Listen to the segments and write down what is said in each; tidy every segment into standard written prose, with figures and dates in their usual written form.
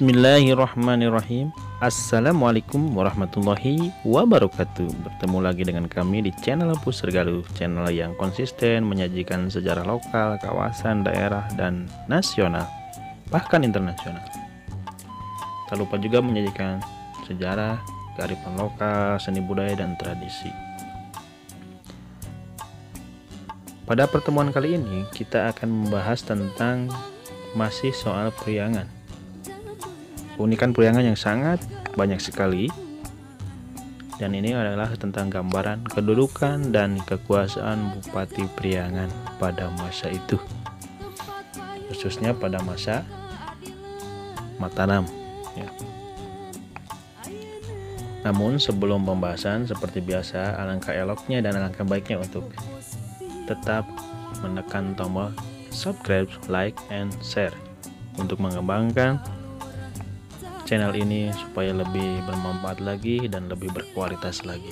Bismillahirrahmanirrahim. Assalamualaikum warahmatullahi wabarakatuh. Bertemu lagi dengan kami di channel Pusargaluh, channel yang konsisten menyajikan sejarah lokal, kawasan, daerah, dan nasional, bahkan internasional. Tak lupa juga menyajikan sejarah, kearifan lokal, seni budaya, dan tradisi. Pada pertemuan kali ini kita akan membahas tentang masih soal Priangan. Keunikan Priangan yang sangat banyak sekali, dan ini adalah tentang gambaran kedudukan dan kekuasaan Bupati Priangan pada masa itu, khususnya pada masa Mataram ya. Namun sebelum pembahasan, seperti biasa, alangkah eloknya dan alangkah baiknya untuk tetap menekan tombol subscribe, like, and share untuk mengembangkan channel ini supaya lebih bermanfaat lagi dan lebih berkualitas lagi.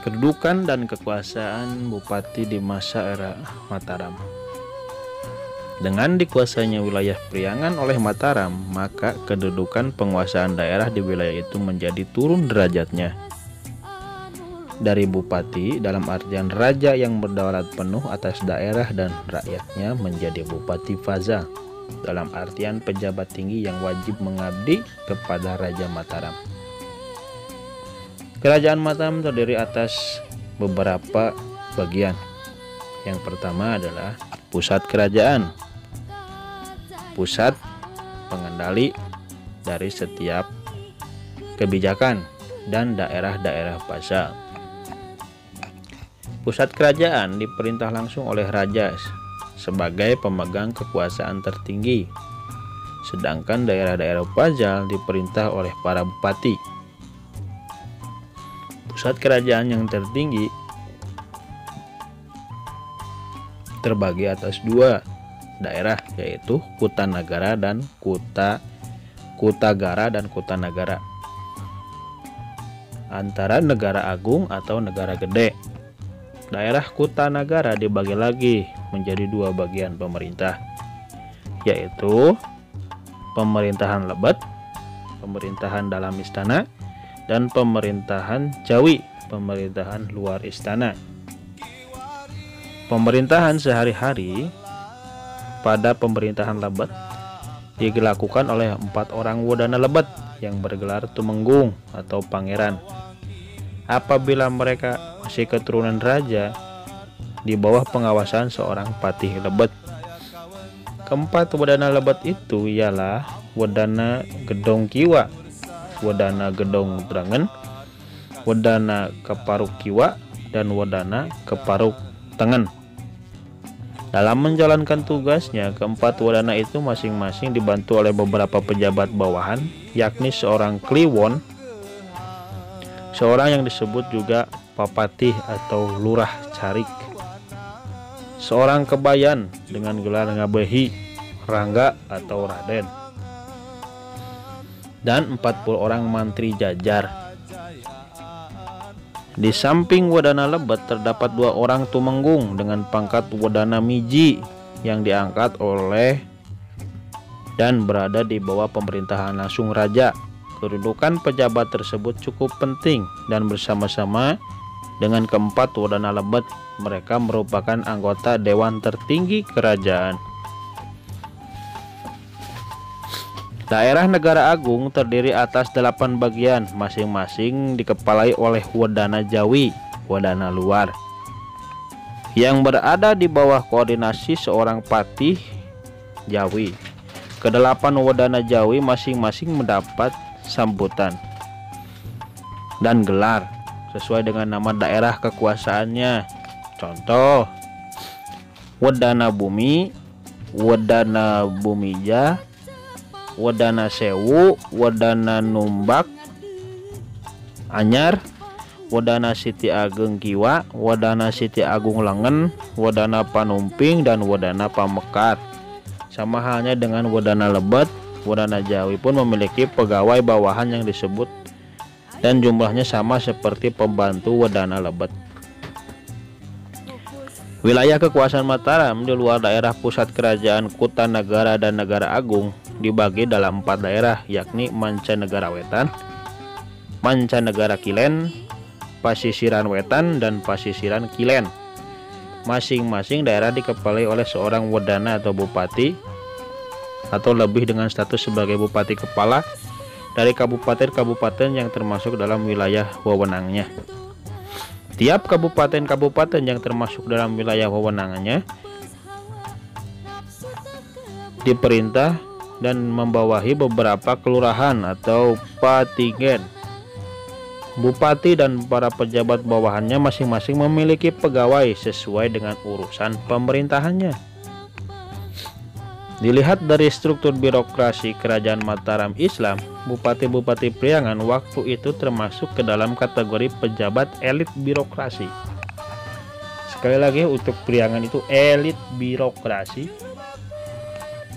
Kedudukan dan kekuasaan Bupati di masa era Mataram. Dengan dikuasainya wilayah Priangan oleh Mataram, maka kedudukan penguasaan daerah di wilayah itu menjadi turun derajatnya. Dari bupati dalam artian raja yang berdaulat penuh atas daerah dan rakyatnya menjadi Bupati Faza dalam artian pejabat tinggi yang wajib mengabdi kepada Raja Mataram. Kerajaan Mataram terdiri atas beberapa bagian. Yang pertama adalah pusat kerajaan, pusat pengendali dari setiap kebijakan, dan daerah-daerah pasal. Pusat kerajaan diperintah langsung oleh raja sebagai pemegang kekuasaan tertinggi, sedangkan daerah-daerah pajal diperintah oleh para bupati. Pusat kerajaan yang tertinggi terbagi atas dua daerah, yaitu Kutanagara dan Kutagara dan Kutanagara, antara negara agung atau negara gede. Daerah Kutanagara dibagi lagi menjadi dua bagian pemerintah, yaitu pemerintahan lebat, pemerintahan dalam istana, dan pemerintahan Jawi, pemerintahan luar istana. Pemerintahan sehari-hari pada pemerintahan lebat dilakukan oleh 4 orang Wedana lebat yang bergelar Tumenggung atau pangeran. Apabila mereka masih keturunan raja, di bawah pengawasan seorang patih lebat. Keempat Wedana lebat itu ialah Wedana Gedong Kiwa, Wedana Gedong Drangen, Wedana Keparuk Kiwa, dan Wedana Keparuk Tengen. Dalam menjalankan tugasnya, keempat Wedana itu masing-masing dibantu oleh beberapa pejabat bawahan, yakni seorang Kliwon, seorang yang disebut juga Papatih atau Lurah Carik, seorang Kebayan dengan gelar Ngabehi, Rangga atau Raden, dan 40 orang mantri jajar. Di samping Wedana lebat terdapat 2 orang Tumenggung dengan pangkat Wedana Miji yang diangkat oleh dan berada di bawah pemerintahan langsung raja. Kedudukan pejabat tersebut cukup penting, dan bersama-sama dengan keempat Wedana lebat, mereka merupakan anggota dewan tertinggi kerajaan. Daerah Negara Agung terdiri atas 8 bagian, masing-masing dikepalai oleh Wedana Jawi, Wedana luar, yang berada di bawah koordinasi seorang patih Jawi. Kedelapan Wedana Jawi masing-masing mendapat sambutan dan gelar sesuai dengan nama daerah kekuasaannya. Contoh: Wedana Bumi, Wedana Bumija, Wedana Sewu, Wedana Numbak Anyar, Wedana Siti Ageng Kiwa, Wedana Siti Agung Lengen, Wedana Panumping, dan Wedana Pamekar. Sama halnya dengan Wedana lebat, Wedana Jawi pun memiliki pegawai bawahan yang disebut dan jumlahnya sama seperti pembantu Wedana lebat. Wilayah kekuasaan Mataram di luar daerah pusat kerajaan Kutanagara dan Negara Agung dibagi dalam 4 daerah, yakni Mancanegara Wetan, Mancanegara Kilen, Pasisiran Wetan, dan Pasisiran Kilen. Masing-masing daerah dikepalai oleh seorang wedana atau bupati atau lebih dengan status sebagai bupati kepala dari kabupaten-kabupaten yang termasuk dalam wilayah wewenangnya. Tiap kabupaten-kabupaten yang termasuk dalam wilayah wewenangnya diperintah dan membawahi beberapa kelurahan atau patingen. Bupati dan para pejabat bawahannya masing-masing memiliki pegawai sesuai dengan urusan pemerintahannya. Dilihat dari struktur birokrasi Kerajaan Mataram Islam, bupati-bupati Priangan waktu itu termasuk ke dalam kategori pejabat elit birokrasi. Sekali lagi, untuk Priangan itu elit birokrasi,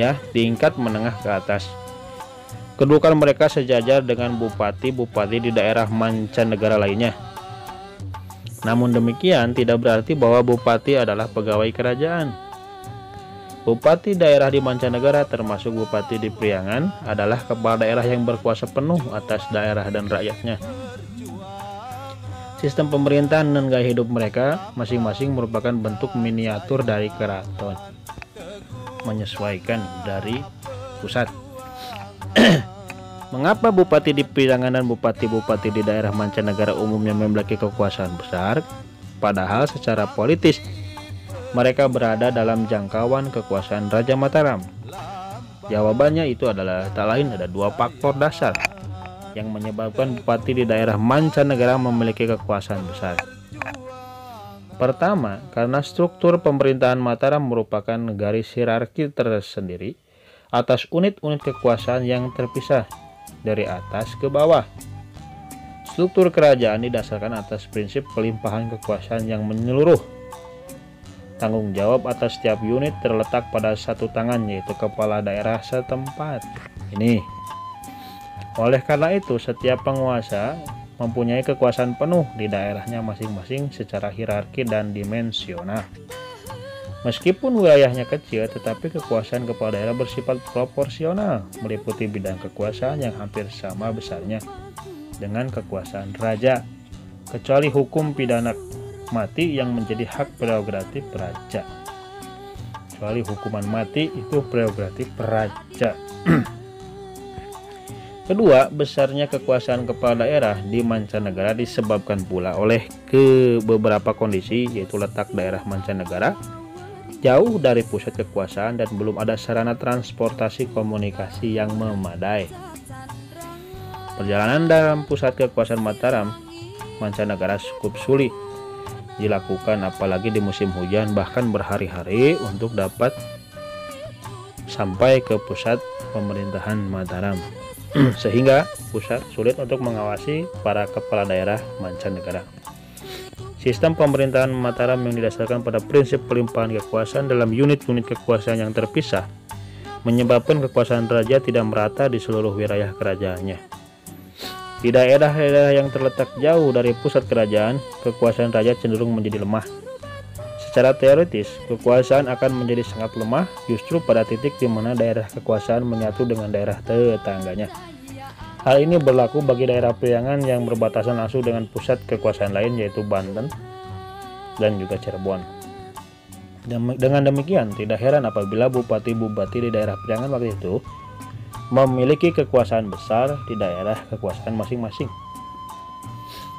ya, tingkat menengah ke atas. Kedudukan mereka sejajar dengan bupati-bupati di daerah mancanegara lainnya. Namun demikian tidak berarti bahwa bupati adalah pegawai kerajaan. Bupati daerah di mancanegara termasuk bupati di Priangan adalah kepala daerah yang berkuasa penuh atas daerah dan rakyatnya. Sistem pemerintahan dan gaya hidup mereka masing-masing merupakan bentuk miniatur dari keraton, menyesuaikan dari pusat. Mengapa bupati di Priangan dan bupati-bupati di daerah mancanegara umumnya memiliki kekuasaan besar, padahal secara politis mereka berada dalam jangkauan kekuasaan Raja Mataram? Jawabannya itu adalah tak lain ada 2 faktor dasar yang menyebabkan bupati di daerah mancanegara memiliki kekuasaan besar. Pertama, karena struktur pemerintahan Mataram merupakan garis hierarki tersendiri atas unit-unit kekuasaan yang terpisah dari atas ke bawah. Struktur kerajaan didasarkan atas prinsip pelimpahan kekuasaan yang menyeluruh. Tanggung jawab atas setiap unit terletak pada satu tangan, yaitu kepala daerah setempat. Ini. Oleh karena itu, setiap penguasa mempunyai kekuasaan penuh di daerahnya masing-masing secara hierarki dan dimensional. Meskipun wilayahnya kecil, tetapi kekuasaan kepala daerah bersifat proporsional, meliputi bidang kekuasaan yang hampir sama besarnya dengan kekuasaan raja, kecuali hukum pidana mati yang menjadi hak prerogatif raja. Kecuali hukuman mati itu prerogatif raja. Kedua, besarnya kekuasaan kepala daerah di mancanegara disebabkan pula oleh beberapa kondisi, yaitu letak daerah mancanegara jauh dari pusat kekuasaan dan belum ada sarana transportasi komunikasi yang memadai. Perjalanan dalam pusat kekuasaan Mataram mancanegara cukup sulit dilakukan, apalagi di musim hujan, bahkan berhari-hari untuk dapat sampai ke pusat pemerintahan Mataram. Sehingga pusat sulit untuk mengawasi para kepala daerah mancanegara. Sistem pemerintahan Mataram yang didasarkan pada prinsip pelimpahan kekuasaan dalam unit-unit kekuasaan yang terpisah menyebabkan kekuasaan raja tidak merata di seluruh wilayah kerajaannya. Di daerah-daerah yang terletak jauh dari pusat kerajaan, kekuasaan raja cenderung menjadi lemah. Secara teoritis, kekuasaan akan menjadi sangat lemah justru pada titik di mana daerah kekuasaan menyatu dengan daerah tetangganya. Hal ini berlaku bagi daerah Priangan yang berbatasan langsung dengan pusat kekuasaan lain, yaitu Banten dan juga Cirebon. Dengan demikian, tidak heran apabila bupati-bupati di daerah Priangan waktu itu memiliki kekuasaan besar di daerah kekuasaan masing-masing.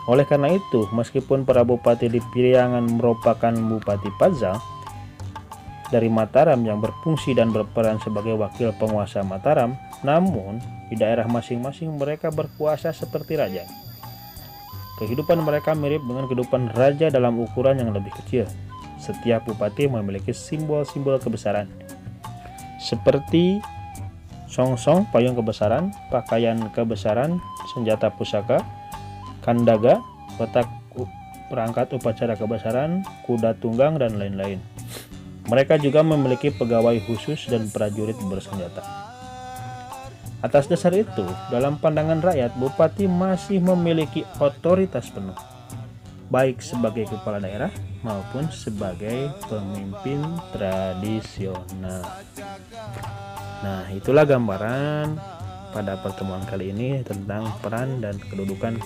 Oleh karena itu, meskipun para bupati di Priangan merupakan bupati Pazal dari Mataram yang berfungsi dan berperan sebagai wakil penguasa Mataram, namun di daerah masing-masing mereka berkuasa seperti raja. Kehidupan mereka mirip dengan kehidupan raja dalam ukuran yang lebih kecil. Setiap bupati memiliki simbol-simbol kebesaran, seperti songsong payung kebesaran, pakaian kebesaran, senjata pusaka, kandaga, kotak perangkat upacara kebesaran, kuda tunggang, dan lain-lain. Mereka juga memiliki pegawai khusus dan prajurit bersenjata. Atas dasar itu, dalam pandangan rakyat, bupati masih memiliki otoritas penuh. baik sebagai kepala daerah maupun sebagai pemimpin tradisional. Nah, itulah gambaran pada pertemuan kali ini tentang peran dan kedudukan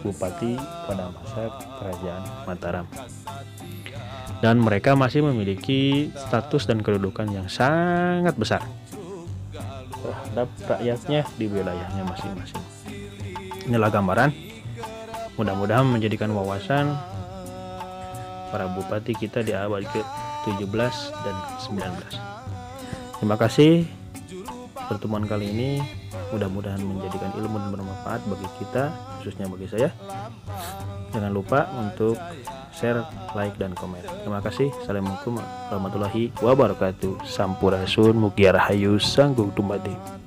bupati pada masa kerajaan Mataram. Dan mereka masih memiliki status dan kedudukan yang sangat besar terhadap rakyatnya di wilayahnya masing-masing. Inilah gambaran, mudah-mudahan menjadikan wawasan para bupati kita di abad ke-17 dan 19. Terima kasih. Pertemuan kali ini mudah-mudahan menjadikan ilmu dan bermanfaat bagi kita, khususnya bagi saya. Jangan lupa untuk share, like, dan komen. Terima kasih. Assalamualaikum warahmatullahi wabarakatuh. Sampurasun Mugia Rahayu Sanggung Dumadi.